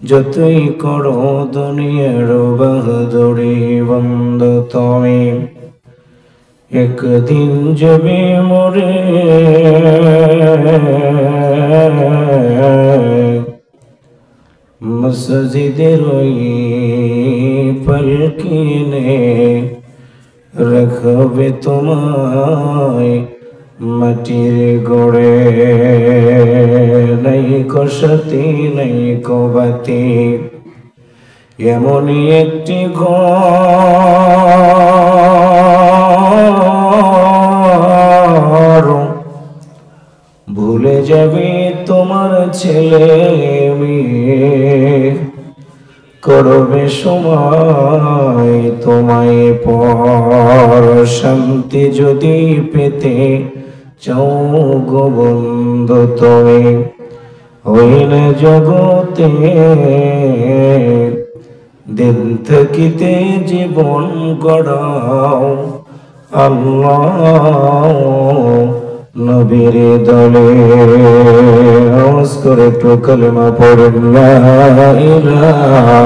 যতই করো দুনিয়ার বাহাদুরি বন্ধু তুমি একদিন যাবে মরে মসজিদের ওই পালকিনে রাখবে তোমায় মাটির গড়ে নাই কষাতি নাই কবাতি এমনই একটি ঘর ভুলে যাবে তোমার ছেলে মেয়ে করবে সময় তোমায় পর শান্তি যদি পেতে চাও গো বন্ধু তুমি হইলে জগতে দিন থাকিতে জীবন গড়াও আল্লাহ নবীর দলে আওয়াজ করে একটু কালেমা পড়েন লা ইলাহা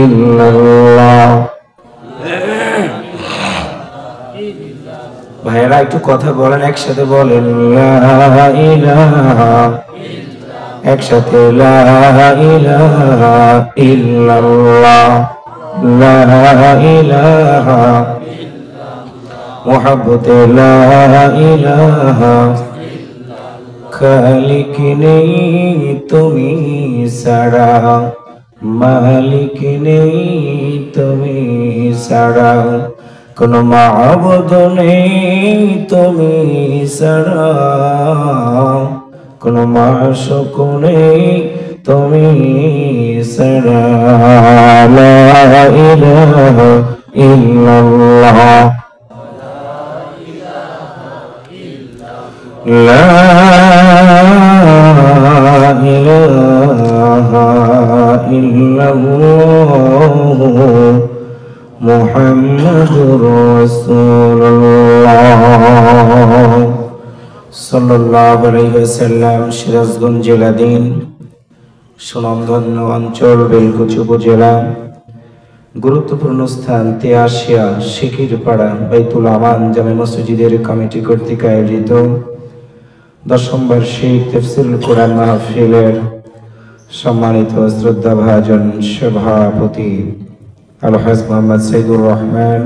ইল্লাল্লাহ। ভাইয়েরা একটু কথা বলেন, একসাথে বলেন লা ইলাহা, একসাথে লা ইলাহা ইল্লাল্লাহ, লা ইলাহা মোহাব্বতে লা ইলাহা। খালিক নেই তুমি ছাড়া, মালিক নেই তুমি ছাড়া, কোনো মাবুদ নেই তুমি ছাড়া, কোনো মাশুক নেই তুমি ছাড়া। লা ইলাহা ইল্লাল্লাহ, লা ইলাহা ইল্লাল্লাহ মুহাম্মাদুর রাসূলুল্লাহ সাল্লাল্লাহু আলাইহি ওয়াসাল্লাম। সিরাজগঞ্জ জেলাধীন সুনামধন্য অঞ্চল বেলকুচি উপজেলা, গুরুত্বপূর্ণ স্থান তেয়াশিয়া শিকিরপাড়া বাইতুল আমান জামে মসজিদের কমিটি কর্তৃক আয়োজিত দশম বার্ষিক তাফসীরুল কোরআন মাহফিলের সম্মানিত শ্রদ্ধাভাজন সভাপতি আলহাজ মোহাম্মদ সাইদুর রহমান,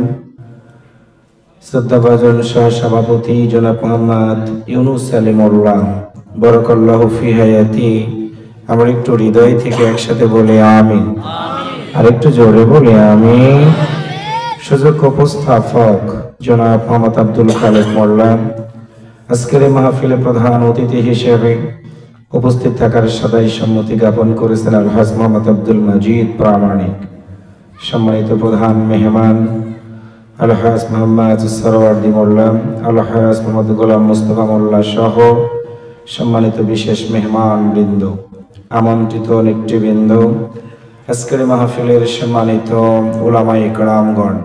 শ্রদ্ধাভাজন সহসভাপতি জনাব মোহাম্মদ ইউনুস সালিমুল্লাহ, বারাকাল্লাহু ফি হায়াতি। আমরা একটু হৃদয় থেকে একসাথে বলে আমিন, আর একটু জোরে বলে আমিন। সুযোগ্য উপস্থাপক জনাব মোহাম্মদ আব্দুল খালেক মোল্লা, আজকের এই মাহফিলে প্রধান অতিথি হিসেবে উপস্থিত থাকার সদাই সম্মতি জ্ঞাপন করেছেন আলহাজ মোহাম্মদ আব্দুল মজিদ প্রামাণিক। সম্মানিত প্রধান মেহমান আলহাজ মোহাম্মদ সরওয়ার্দী মোল্লা, আলহাজ মোহাম্মদ গোলাম মুস্তফা মোল্লা সহ সম্মানিত বিশেষ মেহমান বৃন্দ, আমন্ত্রিত নেতৃবৃন্দ, আজকের মাহফিলের সম্মানিত উলামায়ে ইকরামগণ,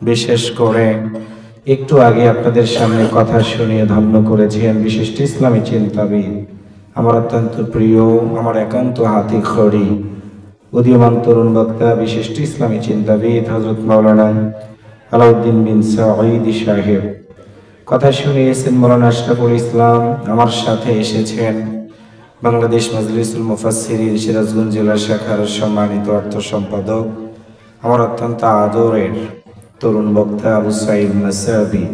বিশেষ করে একটু আগে আপনাদের সামনে কথা শুনিয়ে ধন্য করেছেন বিশিষ্ট ইসলামী চিন্তাবিদ, আমার অত্যন্ত প্রিয়, আমার একান্ত হাতি খড়ি, উদীয়মান তরুণ বক্তা, বিশিষ্ট ইসলামী চিন্তাবিদ হযরত মাওলানা আলাউদ্দিন বিন সাঈদী সাহেব। কথা শুনিয়েছেন মাওলানা আশরাফুল ইসলাম। আমার সাথে এসেছেন বাংলাদেশ মাজলিসুল মুফাসসিরিন সিরাজগঞ্জ জেলা শাখার সম্মানিত অর্থ সম্পাদক, আমার অত্যন্ত আদরের তরুণ বক্তা আবু সাঈদ নাসাবি,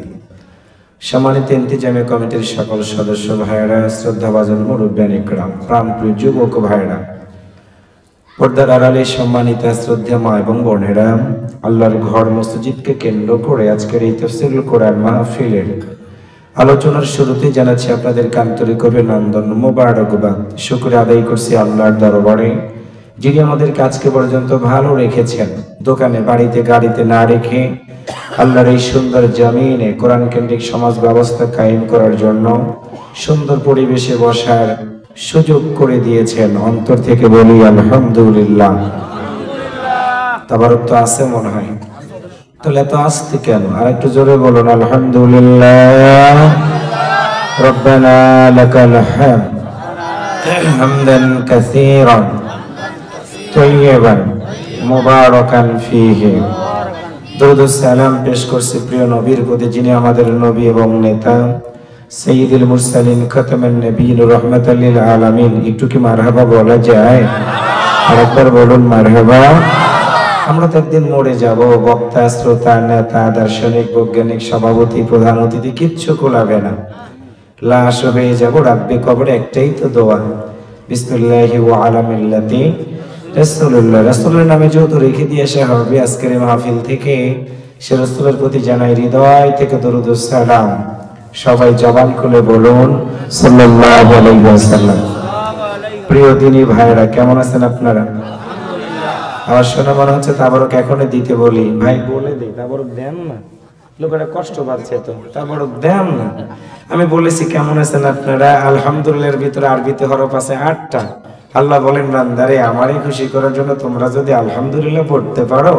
সম্মানিত ইন্তিজামী কমিটির সকল সদস্য ভাইয়েরা, শ্রদ্ধাভাজন মুরব্বিয়ান ইকরাম, প্রাণপ্রিয় যুবক ভাইয়েরা, পর্দার আড়ালে সম্মানিত শ্রদ্ধা মা এবং বোনেরা, আল্লাহর ঘর মসজিদকে কেন্দ্র করে আজকের এই তাফসীরুল কোরআন মাহফিলের আলোচনার শুরুতে জানাচ্ছি আপনাদেরকে আন্তরিক অভিনন্দন, মোবারকবাদ। শুকরিয়া আদায় করছি আল্লাহর দরবারে, যিনি আমাদেরকে আজকে পর্যন্ত ভালো রেখেছেন, দোকানে বাড়িতে গাড়িতে না রেখে আল্লাহর এই সুন্দর জমিনে কোরআন কেন্দ্রিক সমাজ ব্যবস্থা কায়েম করার জন্য সুন্দর পরিবেশে বসার সুযোগ করে দিয়েছেন। অন্তর থেকে বলি আলহামদুলিল্লাহ। তাবারক তো আছে মনে হয়, তাহলে এত আসতে কেন? আর একটু জোরে বলুন আলহামদুলিল্লাহ। রব্বানা লাকাল হামদ হামদান কাসীরান তাইয়্যিবান মুবারাকান ফীহি। দরুদ ও সালাম পেশ করছি প্রিয় নবীর প্রতি, যিনি আমাদের নবী এবং নেতা, সাইয়্যিদুল মুরসালিন, খাতামুন নবিয়্যিন, রাহমাতাল লিল আলামিন। একটু কি মারহাবা বলা যায়? আরেকবার বলুন মারহাবা। আমরা তো একদিন মরে যাব, বক্তা, শ্রোতা, নেতা, দার্শনিক, বৈজ্ঞানিক, সভাপতি, প্রধান অতিথি কিচ্ছু কোলাবে না, লাশ হয়ে যাব, রাখবে কবরে। একটাই তো দোয়া, বিসমিল্লাহি ওয়া আলা মিল্লাতি রাসূলুল্লাহ। রাসূলের নামে যেহেতু রেখে দিয়ে আসা হবে আজকের এই মাহফিল থেকে, সে রাসূলের প্রতি জানাই হৃদয় থেকে দরুদ ও সালাম। সবাই জবান খুলে বলুন সাল্লাল্লাহু আলাইহি ওয়াসাল্লাম। প্রিয় দিনী ভাইরা, কেমন আছেন আপনারা? আমার শোনা মনে হচ্ছে তাবারক এখনই দিতে বলি। ভাই বলে দিই, তাবারক দেন না, লোকেরা কষ্ট পাচ্ছে তো, তাবারক দেন না। আমি বলেছি কেমন আছেন আপনারা। আলহামদুলিল্লাহর ভিতরে আরবিতে হরফ আছে 8টা। আল্লাহ বলেন, বান্দারে আমারই খুশি করার জন্য তোমরা যদি আলহামদুলিল্লাহ পড়তে পারো,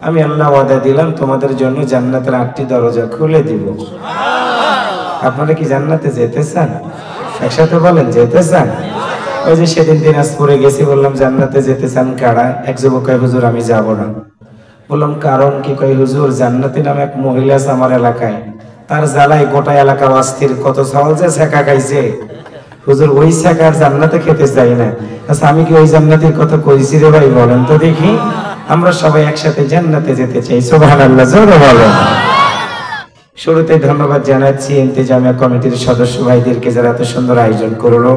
আমি আল্লাহ ওয়াদা দিলাম তোমাদের জন্য জান্নাতের 8টি দরজা খুলে দিব। আপনারা কি জান্নাতে যেতে চান? একসাথে বলেন, যেতে চান? ওই যে সেদিন দিনাজপুরে গেছি, বললাম জান্নাতে যেতে চান কারা? এক যুবক কয়, হুজুর আমি যাব না। বললাম কারণ কি? কয়, হুজুর জান্নাতি নামে এক মহিলা আছে আমার এলাকায়, তার জ্বালায় গোটা এলাকা অস্থির, কত চাউল যে ছেঁকা খাইছে। হুজুর ওই ছেঁকার জান্নাতে খেতে চাই না। আচ্ছা আমি কি ওই জান্নাতের কথা কইছি রে ভাই? বলেন তো দেখি। আমরা সবাই একসাথে জান্নাতে যেতে চাই, সুবহানাল্লাহ, জোরে বলেন। শুরুতে ধন্যবাদ জানাচ্ছি ইন্তেজামিয়া কমিটির সদস্য ভাইদেরকে, যারা এত সুন্দর আয়োজন করলো।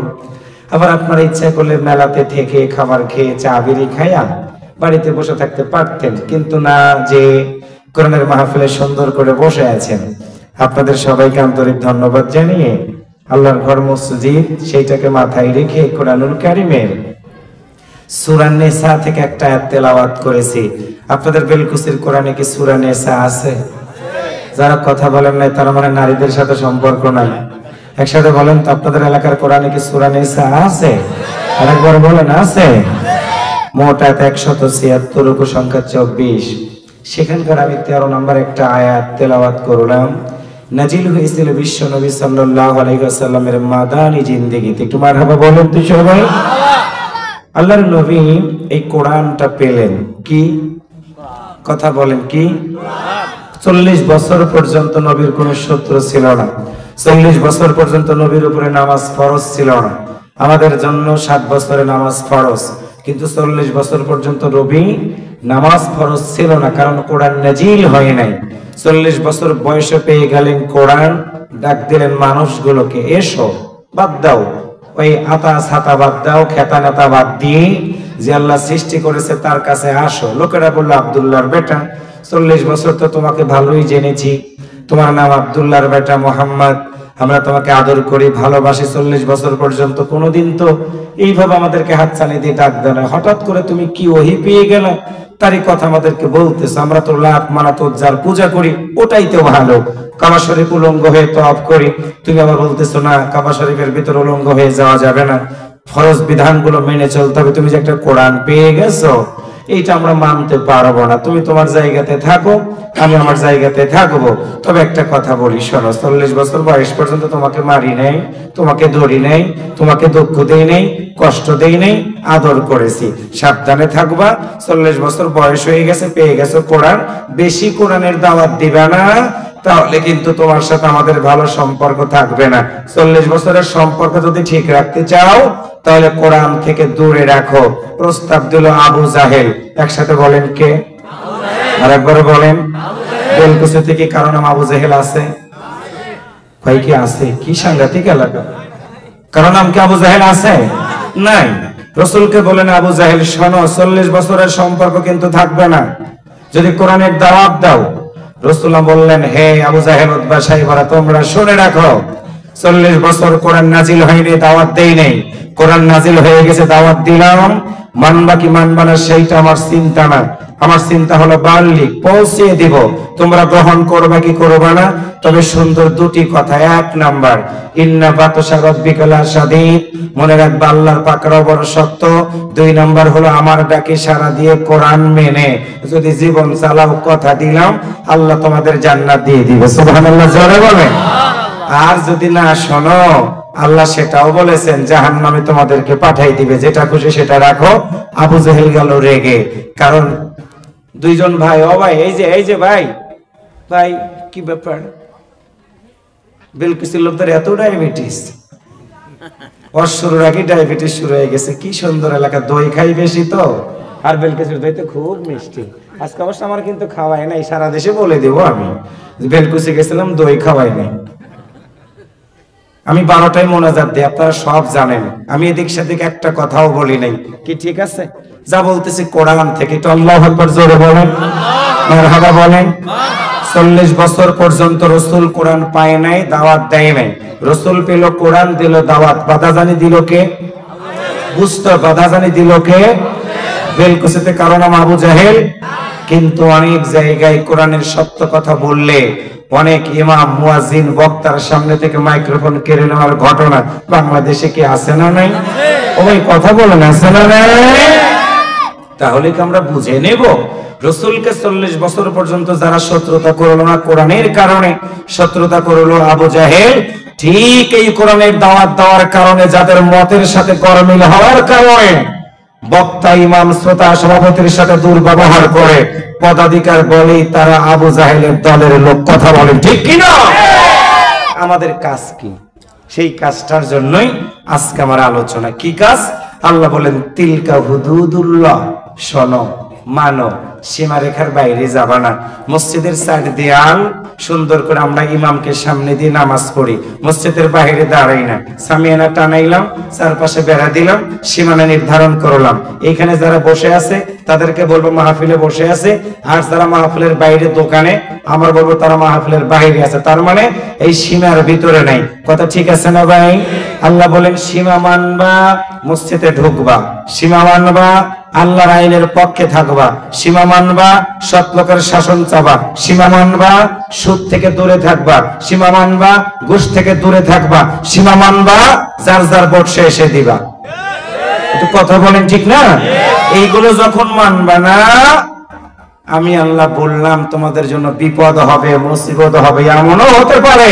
আবার আপনারা ইচ্ছা করলে মেলাতে থেকে খাবার খেয়ে চা বিড়ি খাইয়া বাড়িতে বসে থাকতে পারতেন, কিন্তু না, যে কোরআনের মাহফিলে সুন্দর করে বসে আছেন। আপনাদের সবাইকে আন্তরিক ধন্যবাদ জানিয়ে আল্লাহর ঘর মসজিদ, সেইটাকে মাথায় রেখে কোরআনুল কারীমের সূরা নিসা থেকে একটা আয়াত তেলাওয়াত করেছি। আপনাদের বেলকুসির কোরআনে কি সূরা নিসা আছে? যারা কথা বলেন নাই তারা মানে নারীদের সাথে সম্পর্ক নাই। একসাথে বলেন তো, আপনাদের এলাকার কোরআনে কি সূরা নিসা আছে? আরেকবার বলেন, আছে? মোট আয়াত 176, রুকু সংখ্যা 24। সেখানকার আমি 13 নম্বর একটা আয়াত তেলাওয়াত করলাম। নাজিল হয়েছিল বিশ্ব নবী সাল্লাল্লাহু আলাইহি ওয়াসাল্লামের মাদানী জিন্দেগিতে। একটু মারহাবা বলেন তো সবাই। আল্লাহর নবী এই কোরআনটা পেলেন কি? কথা বলেন কি? 40 বছর পর্যন্ত নবীর কোনো শত্রু ছিল না। 40 বছর পর্যন্ত নবীর উপরে নামাজ ফরজ ছিল না। আমাদের জন্য 7 বছরে নামাজ ফরজ, কিন্তু 40 বছর পর্যন্ত নবী নামাজ ফরজ ছিল না, কারণ কোরআন নাজিল হয় নাই। 40 বছর বয়সে পেয়ে গেলেন কোরআন, ডাক দিলেন মানুষগুলোকে, এসো, বাদ দাও ওই আতা ছাতা, বাদ দাও খেতা নেতা, বাদ দিয়ে যে আল্লাহ সৃষ্টি করেছে তার কাছে আসো। লোকেরা বললো, আব্দুল্লাহর বেটা, 40 বছর তো তোমাকে ভালোই জেনেছি, তোমার নাম আব্দুল্লাহর বেটা মুহাম্মদ, আমরা তোমাকে আদর করি, ভালোবাসি। 40 বছর পর্যন্ত কোনোদিন তো এইভাবে আমাদেরকে হাতছানি দিয়ে ডাক দেয় না, হঠাৎ করে তুমি কি ওহী পেয়ে গেলে তারই কথা আমাদেরকে বলতেছো। আমরা তো লাত মানাত যার পূজা করি, ওটাই তো ভালো। কাবা শরীফ উলঙ্গ হয়ে তওয়াফ করি, তুমি আবার বলতেছো না কাবা শরীফের ভিতর উলঙ্গ হয়ে যাওয়া যাবে না, ফরজ বিধানগুলো মেনে চলতে হবে। তুমি যে একটা কোরআন পেয়ে গেছো, এইটা আমরা মানতে পারবো না। তুমি তোমার জায়গাতে থাকো, আমি আমার জায়গাতে থাকবো। তবে একটা কথা বলি, শোনো, 40 বছর বয়স পর্যন্ত তোমাকে মারি নাই, তোমাকে ধরি নাই, তোমাকে দুঃখ দেই নাই, কষ্ট দেই নাই, আদর করেছি। সাবধানে থাকবা। 40 বছর বয়স হয়ে গেছে, পেয়ে গেছো কোরআন, বেশি কোরআনের দাওয়াত দিবা না, তাহলে কিন্তু তোমার সাথে আমাদের ভালো সম্পর্ক থাকবে না। 40 বছরের সম্পর্ক যদি ঠিক রাখতে চাও, তাহলে কোরআন থেকে দূরে রাখো। প্রস্তাব দিল আবু জাহেল। একসাথে বলেন কে? আরেকবার বলেন। বেলকুসি থেকে কারো নাম আবু জাহেল আছে? ভাই কি আছে? কি সাংঘাতিক এলাকা! কারো নাম কি আবু জাহেল আছে? নাই। রাসূলকে বলেন, আবু জাহেল শোনো, 40 বছরের সম্পর্ক কিন্তু থাকবে না যদি কোরআনের দাওয়াত দাও। রাসূলুল্লাহ বললেন, হে আবু জাহেল, উতবা, সাইবারা, তোমরা শুনে রাখো, 40 বছর কোরআন নাজিল হয়নি, দাওয়াত দেই নাই। কোরআন নাজিল হয়ে গেছে, দাওয়াত দিলাম। মানবা কি মানবা না সেইটা আমার চিন্তা না, আমার চিন্তা হলো বাল্লি পৌঁছে দিব, তোমরা গ্রহণ করবে কি করবে না। তবে সুন্দর দুটি কথা। 1 নাম্বার, ইন্না বাতশা রাব্বিকা লাশাদীদ, মনে রাখবে আল্লাহর পাকড়াও বড় শক্ত। 2 নাম্বার হলো আমার ডাকে সাড়া দিয়ে কোরআন মেনে যদি জীবন চালাও, কথা দিলাম আল্লাহ তোমাদের জান্নাত দিয়ে দিবে। সুবহানাল্লাহ, জোরে বলেন। আর যদি না শোনো, আল্লাহ সেটাও বলেছেন জাহান্নামে তোমাদেরকে পাঠাই দিবে, যেটা খুশি সেটা রাখো, আবু জেহেল গেল রেগে, কারণ দুইজন ভাই, ও ভাই এই যে ভাই ভাই কি ব্যাপার, বিলকিসের লোকদের এত ডায়াবেটিস, ওর শুরুর আগে ডায়াবেটিস শুরু হয়ে গেছে। কি সুন্দর এলাকা, দই খাই বেশি তো, আর বেলকুচির দই তো খুব মিষ্টি। আজকে অবশ্য আমার কিন্তু খাওয়াই নাই, সারা দেশে বলে দেবো আমি, বেলকুচি গেছিলাম দই খাওয়াই নাই। আমি 12টায় মোনাজাত দিই, আপনারা সব জানেন। আমি এদিক সেদিক একটা কথাও বলি নাই, কি ঠিক আছে? যা বলতেছি কোরআন থেকে, তো আল্লাহু আকবার জোরে বলেন, মারহাবা বলেন। 40 বছর পর্যন্ত রসুল কোরআন পায় নাই, দাওয়াত দেয় নাই। রসুল পেল কোরআন, দিল দাওয়াত। বাধাজানি দিল কে? বুঝতো, বাধাজানি দিল কে? বেলকুচিতে কারো নাম আবু জাহেল। কিন্তু অনেক জায়গায় কোরআনের সত্য কথা বললে অনেক ইমাম, মুয়াজ্জিন, বক্তার সামনে থেকে মাইক্রোফোন কেড়ে নেওয়ার ঘটনা বাংলাদেশে কি আছে না নাই? ওই কথা বলেন, আছে না নাই? তাহলে কি আমরা বুঝে নেব? রসুলকে 40 বছর পর্যন্ত যারা শত্রুতা করলো না, কোরআনের কারণে শত্রুতা করলো আবু জাহেল, ঠিক এই কোরআনের দাওয়াত দেওয়ার কারণে, যাদের মতের সাথে গরমিল হওয়ার কারণে বক্তা, ইমাম, শ্রোতা, সভাপতির সাথে দুর্ব্যবহার করে, পদাধিকার বলেই তারা আবু জাহেলের দলের লোক। কথা বলেন ঠিক কিনা? আমাদের কাজ কি? সেই কাজটার জন্যই আজকে আমার আলোচনা। কি কাজ? আল্লাহ বলেন তিলকা হুদুদুল্লাহ, শোনো, মানো, সীমারেখার বাইরে যাবা না। মসজিদের সাইড দেয়াল সুন্দর করে আমরা ইমামকে সামনে দিয়ে নামাজ পড়ি, মসজিদের বাইরে দাঁড়াই না, সামিয়ানা টানাইলাম, চারপাশে বেড়া দিলাম, সীমানা নির্ধারণ করলাম। এখানে যারা বসে আছে তাদেরকে বলবো মাহফিলে বসে আছে, আর যারা মাহফিলের বাইরে দোকানে, আমার বলবো তারা মাহফিলের বাইরে আছে। তার মানে এই সীমার ভিতরে নাই। কথা ঠিক আছে না ভাই? আল্লাহ বলেন সীমা মানবা, মসজিদে ঢুকবা, সীমা মানবা, আল্লাহর আইনের পক্ষে থাকবা, সীমা মানবা, সৎ লোকের শাসন চাবা, সীমা মানবা, সুদ থেকে দূরে থাকবা, সীমা মানবা, ঘুষ থেকে দূরে থাকবা, সীমা মানবা, যার যার ভোট এসে দিবা। একটু কথা বলেন ঠিক না? এইগুলো যখন মানবা না, আমি আল্লাহ বললাম তোমাদের জন্য বিপদ হবে, মুসিবত হবে। এমনও হতে পারে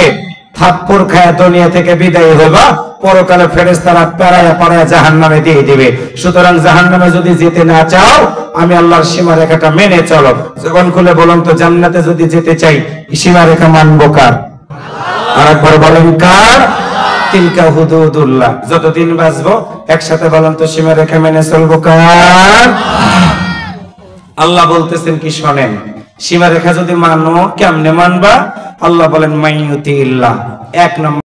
থাপ্পড় খায়া দুনিয়া থেকে বিদায় হবা, পরকালে ফেরেশতারা পাড়ায়া পাড়ায়া জাহান্নামে দিয়ে দিবে। সুতরাং জাহান্নামে যদি যেতে না চাও, আমি আল্লাহর সীমারেখাটা মেনে চলো। যখন খুলে বলুন তো, জান্নাতে যদি যেতে চাই সীমারেখা মানবো কার? আর একবার বলেন কার? তিলকা হুদুদুল্লাহ। যতদিন বাঁচবো একসাথে বলুন তো, সীমারেখা মেনে চলবো কার? আল্লাহ বলতেছেন কি শোনেন, সীমারেখা যদি মানো, কেমনে মানবা? আল্লাহ বলেন মাইয়ুতিল্লাহ, 1 নম্বর